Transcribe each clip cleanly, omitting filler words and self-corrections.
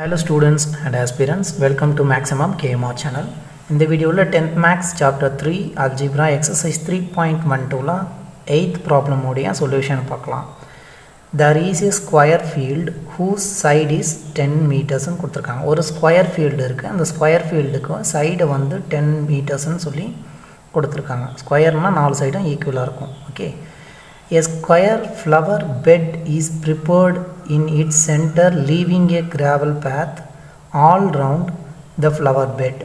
Hello students and aspirants, welcome to Mathsmmkmr channel. In the video, 10th Maths chapter 3 Algebra exercise 3.12 8th problem solution. There is a square field whose side is 10 meters. One square field and the square field side is 10 meters. Square na 4 side equal. Okay. A square flower bed is prepared in its center, leaving a gravel path all round the flower bed.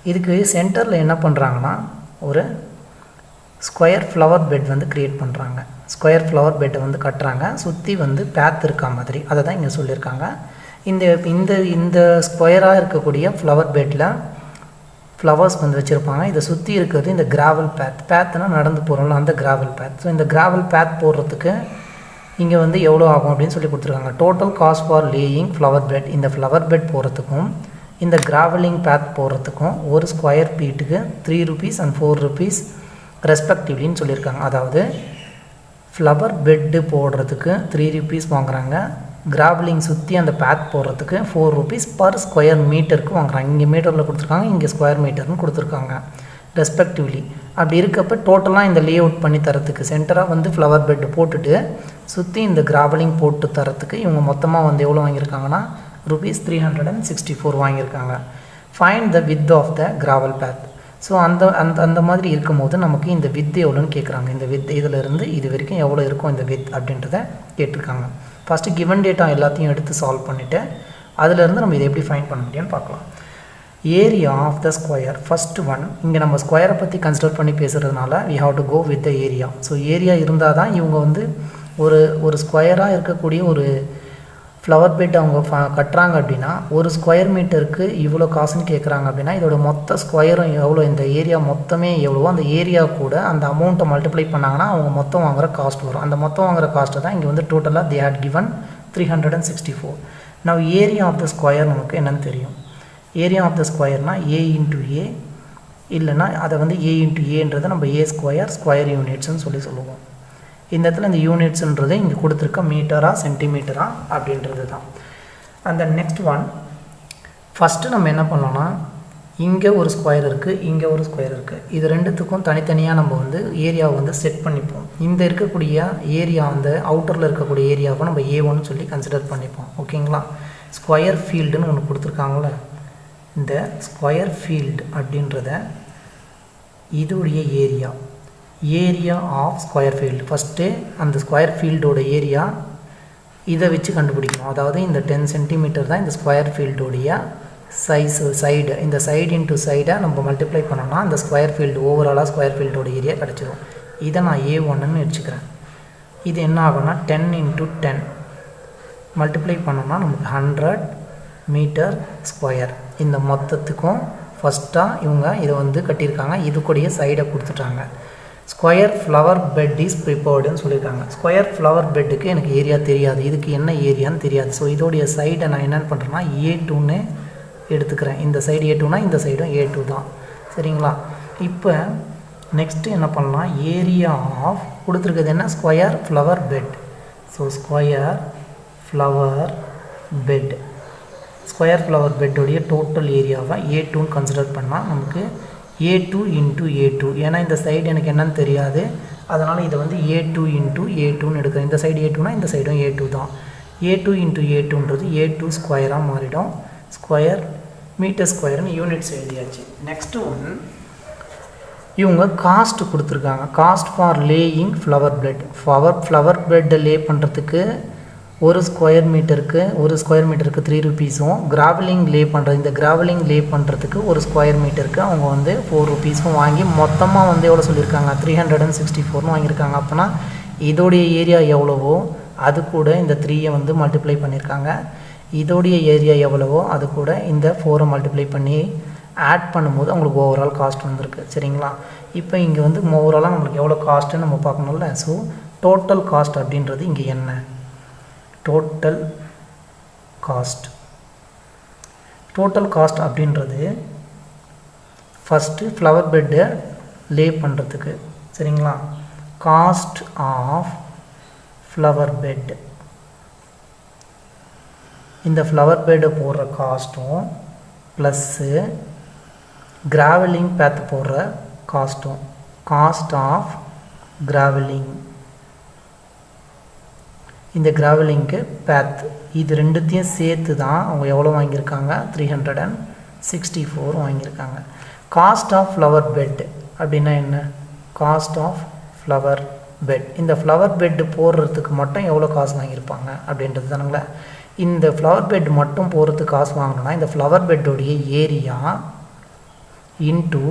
இதுக்கு சென்டர்ல என்ன பண்றாங்கன்னா ஒரு square flower bed வந்து create பண்றாங்க. Square flower bed வந்து கட்டறாங்க. சுத்தி வந்து பாத் இருக்க மாதிரி. அத தான் இங்க சொல்லிருக்காங்க. இந்த ஸ்கொயரா இருக்கக்கூடிய ஃப்ளவர் பெட்ல ஃப்ளவர்ஸ் வந்து வச்சிருப்பாங்க. இத சுத்தி இருக்குது இந்த கிராவல் பாத். பாத்னா நடந்து போறோம்ல அந்த கிராவல் பாத். சோ இந்த கிராவல் பாத் போறதுக்கு இங்க வந்து எவ்வளவு ஆகும் அப்படினு சொல்லி கொடுத்திருக்காங்க. Total cost for laying flower bed. இந்த ஃப்ளவர் பெட் போறதுக்கும் இந்த கிராவலிங் பாத் போறதுக்கும் ஒரு ஸ்கொயர் ஃபீட்டுக்கு 3 rupees and 4 rupees ரெஸ்பெக்டிவ்லி னு சொல்லிருக்காங்க. அதாவது ஃப்ளவர் பெட் போடுறதுக்கு 3 rupees வாங்குறாங்க. கிராவலிங் சுத்தி அந்த பாத் போறதுக்கு 4 rupees per square மீட்டருக்கு வாங்குறாங்க. இங்க மீட்டர்ல கொடுத்திருக்காங்க, இங்க ஸ்கொயர் மீட்டர்னு கொடுத்திருக்காங்க ரெஸ்பெக்டிவ்லி. அப்படி இருக்கப்ப டோட்டலா இந்த லேஅவுட் பண்ணி தரதுக்கு சென்டரா வந்து ஃப்ளவர் பெட் போட்டுட்டு சுத்தி இந்த கிராவலிங் போட்டு தரதுக்கு இவங்க மொத்தமா வந்து எவ்வளவு வாங்கிருக்காங்கன்னா rupees 364 வாங்கிருக்காங்க. Find the width of the gravel path. So அந்த மாதிரி இருக்கும்போது நமக்கு இந்த width எவ்வளவுன்னு கேக்குறாங்க. இந்த width இதுல இருந்து இது வரைக்கும் எவ்வளவு இருக்கும் இந்த width அப்படின்றத கேட்டிருக்காங்க. ஃபர்ஸ்ட் given data எல்லாத்தையும் எடுத்து சால்வ் பண்ணிட்டு அதில இருந்து நம்ம இதை எப்படி ஃபைண்ட் பண்ண முடியும்னு பார்க்கலாம். Area of the square, first one. இங்க நம்ம ஸ்கொயரை பத்தி கன்சிடர் பண்ணி பேசுறதுனால we have to go with the area. So area இருந்தா தான் இவங்க வந்து ஒரு ஸ்கொயரா இருக்கக்கூடிய ஒரு ஃப்ளவர் பெட் அவங்க கட்டறாங்க அப்படினா ஒரு ஸ்கொயர் மீட்டருக்கு இவ்வளவு காசுன்னு கேக்குறாங்க அப்படினா இதோட மொத்த ஸ்கொயரும் எவ்வளவு, இந்த ஏரியா மொத்தமே எவ்வளவோ அந்த ஏரியா கூட அந்த அமௌண்ட்டை மல்டிப்ளை பண்ணாங்கன்னா அவங்க மொத்தம் வாங்குற காஸ்ட் வரும். அந்த மொத்தம் வாங்குற காஸ்ட் தான் இங்க வந்து டோட்டலா they had given 364. now area of the square நமக்கு என்னன்னு தெரியும். area of the square னா a into a இல்லனா அத வந்து a into a ன்றதை நம்ம a square units னு சொல்லுவோம். இந்த இடத்துல இந்த யூனிட்ஸ்ன்றது இங்க கொடுத்திருக்க மீட்டரா சென்டிமீட்டரா அப்படின்றது தான். and the next one, first நம்ம என்ன பண்ணலாம்னா இங்க ஒரு ஸ்கொயர் இருக்கு, இங்க ஒரு ஸ்கொயர் இருக்கு. இது ரெண்டுத்துக்கும் தனித்தனியா நம்ம வந்து ஏரியாவை வந்து செட் பண்ணிப்போம். இந்த இருக்கக்கூடிய ஏரியா அந்த அவுட்டர்ல இருக்கக்கூடிய ஏரியாவை நம்ம a1 னு சொல்லி கன்சிடர் பண்ணிப்போம். ஓகேங்களா? ஸ்கொயர் ஃபீல்ட்னு ஒன்னு கொடுத்திருக்காங்கல. இந்த ஸ்கொயர் ஃபீல்ட் அப்படின்றத இதோடைய area of square field. First அந்த ஸ்கொயர் ஃபீல்டோட ஏரியா இத வச்சு கண்டுபிடிக்கணும். அதாவது இந்த 10 cm தான் இந்த ஸ்கொயர் ஃபீல்டோட சைடு. இந்த சைடு இன்டு சைடை நம்ம மல்டிப்ளை பண்ணோம்னா அந்த ஸ்கொயர் ஃபீல்ட் ஓவராலா ஸ்கொயர் ஃபீல்டோட ஏரியா கிடைச்சிரும். இத நான் a1 ன்னு வெச்சுக்கிறேன். இது என்ன ஆகும்னா 10 × 10 மல்டிப்ளை பண்ணோம்னா நமக்கு 100 மீட்டர் ஸ்கொயர். இந்த மொத்தத்துக்கும் ஃபர்ஸ்டா இவங்க இத வந்து கட்டியிருக்காங்க. இதுக்குடைய சைடை கொடுத்துட்டாங்க. Square flower bed is prepared னு சொல்லிருக்காங்க. ஸ்கொயர் ஃப்ளவர் பெட்டுக்கு எனக்கு ஏரியா தெரியாது. இதுக்கு என்ன ஏரியான்னு தெரியாது. சோ இதோட சைடை நான் என்ன பண்றேன்னா a2 ன்னு எடுத்துக்கிறேன். இந்த சைடு a2 னா இந்த சைடும் a2 தான். சரிங்களா? இப்போ நெக்ஸ்ட் என்ன பண்ணலாம், ஏரியா ஆஃப் கொடுத்திருக்கிறது என்ன, square flower bed. So square flower bed, square flower bed உடைய டோட்டல் ஏரியாவை a2 ன்னு கன்சிடர் பண்ணா நமக்கு a2 × a2. ஏனா இந்த சைடு எனக்கு என்னன்னு தெரியாது. அதனால இத வந்து a2 × a2 ன்னு எடுக்கிறேன். இந்த சைடு a2 னா இந்த சைடும் a2 தான். a2 × a2 ன்றது a2 ஸ்கொயரா மாறிடும். ஸ்கொயர் மீட்டர் ஸ்கொயர்னு யூனிட்ஸ் எழுதியாச்சு. நெக்ஸ்ட் ஒன், இவங்க காஸ்ட் கொடுத்திருக்காங்க. Cost for laying flower bed. Flower bed lay பண்றதுக்கு ஒரு ஸ்கொயர் மீட்டருக்கு 3 rupeesம், கிராவலிங் லே பண்றது இந்த கிராவலிங் லே பண்றதுக்கு ஒரு ஸ்கொயர் மீட்டருக்கு அவங்க வந்து 4 rupeesம் வாங்கி மொத்தமா வந்து எவ்வளவு சொல்லிருக்காங்க 364 ன்னு வாங்கிருக்காங்க. அப்பனா இதோட ஏரியா எவ்வளவோ அது கூட இந்த 3 வந்து மல்டிப்ளை பண்ணிருக்காங்க. இதோட ஏரியா எவ்வளவோ அது கூட இந்த 4 மல்டிப்ளை பண்ணி ஆட் பண்ணும்போது உங்களுக்கு ஓவரால் காஸ்ட் வந்திருக்கு. சரிங்களா? இப்போ இங்க வந்து ஓவராலா நமக்கு எவ்வளவு காஸ்ட்னு நம்ம பார்க்கணும்ல. சோ டோட்டல் காஸ்ட் அப்படின்றது இங்க என்ன, total cost அப்படின்றது first flower bed லே பண்றதுக்கு. சரிங்களா? cost of flower bed இந்த ஃப்ளவர் பெட்டு போடுற காஸ்ட்டும் ப்ளஸ்ஸு கிராவலிங் பேத் போடுற காஸ்ட்டும், காஸ்ட் ஆஃப் கிராவலிங், இந்த கிராவலிங்க்கு பேத், இது ரெண்டுத்தையும் சேர்த்து தான் அவங்க எவ்வளோ வாங்கியிருக்காங்க, 364 வாங்கியிருக்காங்க. காஸ்ட் ஆஃப் ஃப்ளவர் பெட் அப்படின்னா என்ன, காஸ்ட் ஆஃப் ஃப்ளவர் பெட், இந்த ஃப்ளவர் பெட்டு போடுறதுக்கு மட்டும் எவ்வளோ காசு வாங்கியிருப்பாங்க அப்படின்றது தானுங்களே. இந்த ஃப்ளவர் பெட் மட்டும் போடுறதுக்கு காசு வாங்கணும்னா இந்த ஃப்ளவர் பெட்டோடைய ஏரியா இன்ட்டு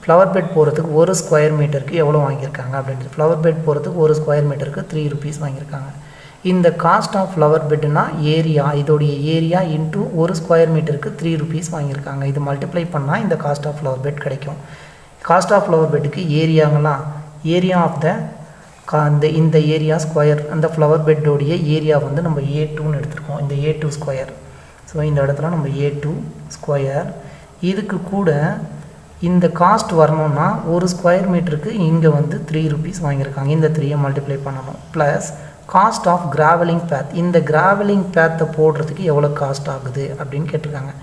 ஃப்ளவர் பெட் போகிறதுக்கு ஒரு ஸ்கொயர் மீட்டருக்கு எவ்வளோ வாங்கியிருக்காங்க அப்படின்றது. ஃப்ளவர் பெட் போகிறதுக்கு ஒரு ஸ்கொயர் மீட்டருக்கு 3 rupees வாங்கியிருக்காங்க. இந்த காஸ்ட் ஆஃப் ஃப்ளவர் பெட்டுனா ஏரியா, இதோடைய ஏரியா இன்ட்டு ஒரு ஸ்கொயர் மீட்டருக்கு 3 rupees வாங்கியிருக்காங்க. இது மல்டிப்ளை பண்ணால் இந்த காஸ்ட் ஆஃப் ஃப்ளவர் பெட் கிடைக்கும். காஸ்ட் ஆஃப் ஃப்ளவர் பெட்டுக்கு ஏரியாங்களாம், ஏரியா ஆஃப் த இந்த ஏரியா ஸ்கொயர், அந்த ஃப்ளவர் பெட்டோடைய ஏரியா வந்து நம்ம A2ன்னு எடுத்துருக்கோம், இந்த A2 ஸ்கொயர். ஸோ இந்த இடத்துல நம்ம A2 ஸ்கொயர், இதுக்கு கூட இந்த காஸ்ட் வரணும்னா ஒரு ஸ்கொயர் மீட்டருக்கு இங்கே வந்து 3 rupees வாங்கியிருக்காங்க. இந்த 3 மல்டிப்ளை பண்ணணும். ப்ளஸ் காஸ்ட் ஆஃப் கிராவலிங் பேத், இந்த கிராவலிங் பேத்தை போடுறதுக்கு எவ்வளோ காஸ்ட் ஆகுது அப்படின்னு கேட்டிருக்காங்க.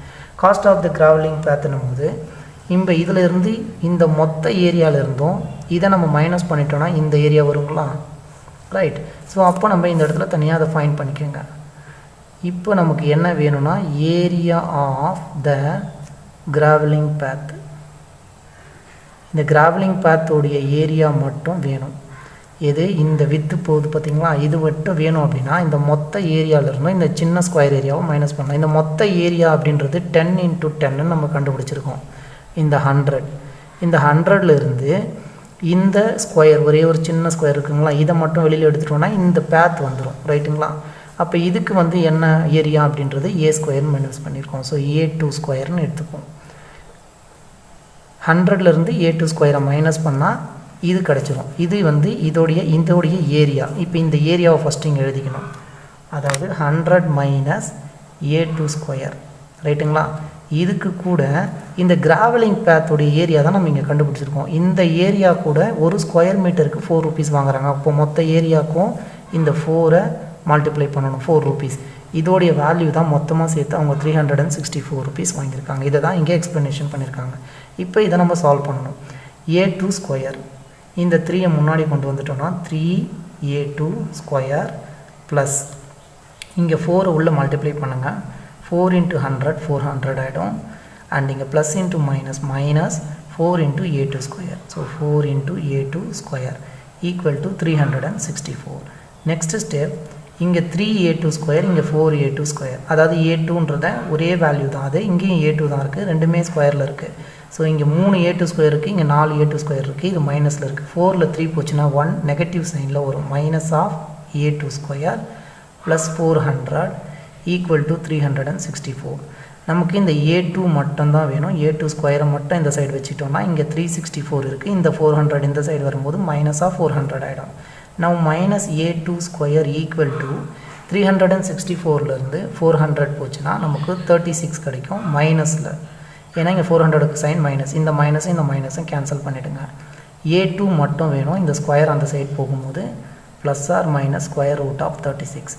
காஸ்ட் ஆஃப் த கிராவலிங் பேத்துன்னும் போது இப்போ இதில் இருந்து இந்த மொத்த ஏரியாவிலிருந்தும் இதை நம்ம மைனஸ் பண்ணிட்டோன்னா இந்த ஏரியா வருங்களா, ரைட். ஸோ அப்போ நம்ம இந்த இடத்துல தனியாக அதை ஃபைண்ட் பண்ணிக்கோங்க. இப்போ நமக்கு என்ன வேணும்னா ஏரியா ஆஃப் த கிராவலிங் பேத், இந்த கிராவலிங் பேத்தோடைய ஏரியா மட்டும் வேணும். எது இந்த வித்து போகுது பார்த்திங்களா, இது மட்டும் வேணும் அப்படின்னா இந்த மொத்த ஏரியாவிலிருந்தும் இந்த சின்ன ஸ்கொயர் ஏரியாவை மைனஸ் பண்ணலாம். இந்த மொத்த ஏரியா அப்படின்றது 10 × 10 நம்ம கண்டுபிடிச்சிருக்கோம். இந்த 100, இந்த 100லேருந்து இந்த ஸ்கொயர் ஒரே ஒரு சின்ன ஸ்கொயர் இருக்குங்களா, இதை மட்டும் வெளியில் எடுத்துட்டோம்னா இந்த பேத் வந்துடும், ரைட்டுங்களா. அப்போ இதுக்கு வந்து என்ன ஏரியா அப்படின்றது A ஸ்கொயர்னு மைனஸ் பண்ணியிருக்கோம். ஸோ A2 ஸ்கொயர்னு எடுத்துப்போம். 100லேருந்து A2 ஸ்கொயரை மைனஸ் பண்ணால் இது கிடச்சிரும். இது வந்து இதோடைய ஏரியா. இப்போ இந்த ஏரியாவை ஃபஸ்ட்டு இங்கே எழுதிக்கணும். அதாவது 100 - A2 ஸ்கொயர், ரைட்டுங்களா. இதுக்கு கூட இந்த கிராவலிங் பேத்தோடைய ஏரியா தான் நம்ம இங்கே கண்டுபிடிச்சிருக்கோம். இந்த ஏரியா கூட ஒரு ஸ்கொயர் மீட்டருக்கு 4 rupees வாங்குறாங்க. அப்போ மொத்த ஏரியாவுக்கும் இந்த 4 மல்டிப்ளை பண்ணணும், 4 rupees. இதோடைய வேல்யூ தான் மொத்தமாக சேர்த்து அவங்க 364 rupees வாங்கியிருக்காங்க. இதை தான் இங்கே எக்ஸ்ப்ளனேஷன் பண்ணியிருக்காங்க. இப்போ இதை நம்ம சால்வ் பண்ணணும். A2 ஸ்கொயர், இந்த 3 முன்னாடி கொண்டு வந்துட்டோம்னா 3A2 ஸ்கொயர் ப்ளஸ் இங்கே 4 உள்ள மல்டிப்ளை பண்ணுங்கள். 4 × 100 400 ஆகிடும். அண்ட் இங்கே plus into minus 4 × A2 square. So 4 × A2 square equal to 364. Next step, இங்கே 3A2 ஸ்கொயர், இங்கே 4A2 ஸ்கொயர். அதாவது A2ன்றத ஒரே வேல்யூ தான், அது இங்கேயும் A2 தான் இருக்குது, ரெண்டுமே ஸ்கொயரில் இருக்குது. ஸோ இங்கே 3 A2 ஸ்கொயர் இருக்குது, இங்கே 4 A2 ஸ்கொயர் இருக்குது, இது மைனஸில் இருக்குது. 4ல் 3 போச்சுன்னா 1 நெகட்டிவ் சைனில் வரும். Minus of A2 square plus 400 equal to 364. நமக்கு இந்த A2 மட்டும்தான் வேணும். A2 ஸ்கொயரை மட்டும் இந்த சைடு வச்சுட்டோம்னா இங்கே 364 இருக்குது, இந்த 400 இந்த சைடு வரும்போது மைனஸ் ஆஃப் 400 ஆகிடும். நம்ம minus A2 square equal to 364லேருந்து 400 போச்சுன்னா நமக்கு 36 கிடைக்கும் மைனஸில். ஏன்னா இங்கே 400க்கு சைன் மைனஸ், இந்த மைனஸும் கேன்சல் பண்ணிவிடுங்க. A2 மட்டும் வேணும். இந்த ஸ்கொயர் அந்த சைடு போகும்போது plus or minus square root of 36.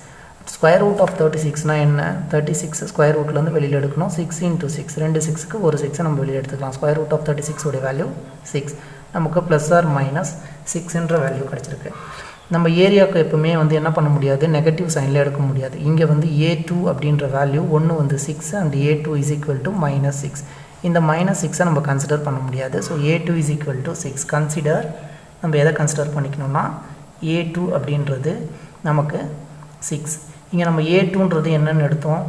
Square root of 36னா என்ன, 36 ஸ்கொயர் ரூட்லேருந்து வெளியில் எடுக்கணும். 6 × 6, 2 6க்கு ஒரு 6 நம்ம வெளியே எடுத்துக்கலாம். ஸ்கொயர் ரூட் ஆஃப் 36 உடைய வேல்யூ 6. நமக்கு ப்ளஸ் ஆர் மைனஸ் 6ன்ற வேல்யூ கிடச்சிருக்கு. நம்ம ஏரியாவுக்கு எப்பவுமே வந்து என்ன பண்ண முடியாது, நெகட்டிவ் சைனில் எடுக்க முடியாது. இங்கே வந்து A2 அப்படின்ற வேல்யூ ஒன்று வந்து 6 and A2 is equal to -6. இந்த -6 நம்ம கன்சிடர் பண்ண முடியாது. So A2 is equal to 6 consider. நம்ம எதை கன்சிடர் பண்ணிக்கணும்னா A2 அப்படின்றது நமக்கு 6. இங்கே நம்ம A2ன்றது என்னென்னு எடுத்தோம்,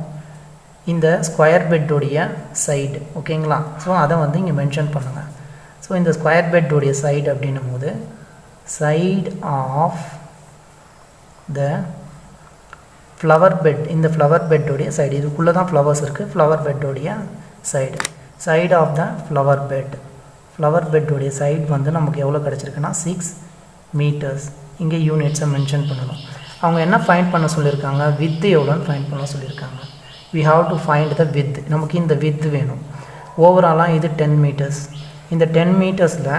இந்த ஸ்கொயர் பெட்டோடைய சைடு, ஓகேங்களா. ஸோ அதை வந்து இங்கே மென்ஷன் பண்ணுங்கள். ஸோ இந்த ஸ்கொயர் பெட்டோடைய சைடு அப்படின்னும் போது side of the flower bed, இந்த ஃப்ளவர் பெட்டோடைய சைடு, இதுக்குள்ளே தான் ஃப்ளவர்ஸ் இருக்குது, ஃப்ளவர் பெட்டோடைய சைடு ஆஃப் த ஃப்ளவர் பெட்டோடைய சைடு வந்து நமக்கு எவ்வளோ கிடச்சிருக்குன்னா 6 meters. இங்கே யூனிட்ஸை மென்ஷன் பண்ணணும். அவங்க என்ன ஃபைண்ட் பண்ண சொல்லியிருக்காங்க, வித்து எவ்வளோன்னு ஃபைண்ட் பண்ண சொல்லியிருக்காங்க. We have to find the width. நமக்கு இந்த வித் வேணும். ஓவராலாக இது 10 meters. இந்த 10 metersல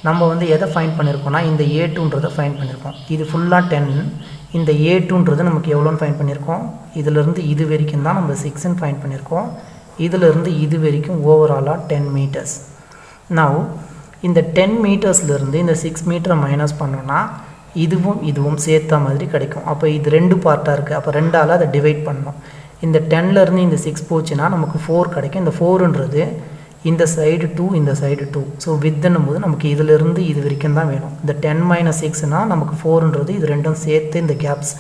நம்ம வந்து எதை ஃபைண்ட் பண்ணியிருக்கோம்னா இந்த A2ன்றதை ஃபைண்ட் பண்ணியிருக்கோம். இது ஃபுல்லாக 10, இந்த A2ன்றது நமக்கு எவ்வளோன்னு ஃபைண்ட் பண்ணியிருக்கோம், இதிலிருந்து இது வரைக்கும் தான் நம்ம 6ன்னு ஃபைண்ட் பண்ணியிருக்கோம். இதிலிருந்து இது வரைக்கும் ஓவராலாக 10 மீட்டர்ஸ். நவ் இந்த 10 மீட்டர்ஸ்லேருந்து இந்த 6 மீட்டரை மைனஸ் பண்ணோன்னா இதுவும் சேர்த்த மாதிரி கிடைக்கும். அப்போ இது 2 பார்ட்டாக இருக்குது. அப்போ 2ஆல் அதை டிவைட் பண்ணணும். இந்த 10லேருந்து இந்த 6 போச்சுன்னா நமக்கு 4 கிடைக்கும். இந்த 4ன்றது இந்த சைடு 2 இந்த சைடு 2. ஸோ வித்துன்னும் போது நமக்கு இதிலிருந்து இது வரைக்கும் தான் வேணும். இந்த 10 - 6னால் நமக்கு 4ன்றது இது ரெண்டும் சேர்த்து இந்த கேப்ஸ்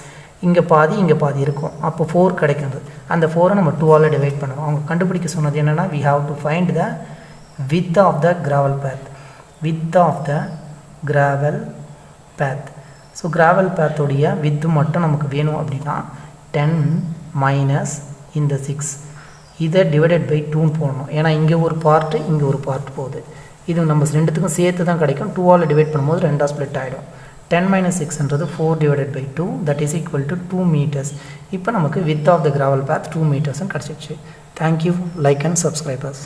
இங்கே பாதி இருக்கும். அப்போ 4 கிடைக்கிறது. அந்த 4ஐ நம்ம 2ஆல் டிவைட் பண்ணணும். அவங்க கண்டுபிடிக்க சொன்னது என்னென்னா we have to find the width of the gravel path. So gravel பேத்தோடைய வித்து மட்டும் நமக்கு வேணும் அப்படின்னா 10 - இந்த 6 இதை டிவைடட் பை 2 போடணும். ஏன்னா இங்கே ஒரு பார்ட்டு இங்கே ஒரு பார்ட் போகுது. இது நம்ம ரெண்டுத்துக்கும் சேர்த்து தான் கிடைக்கும். 2ஆல் டிவைட் பண்ணும்போது 2ஆக ஸ்ப்ளிட் ஆகிடும். 10 - 6ன்றது 4 divided by 2 that is equal to 2 metres. இப்போ நமக்கு width of the gravel path 2 மீட்டர்ஸ்ன்னு கிடச்சிடுச்சு. தேங்க்யூ. Like and subscribers.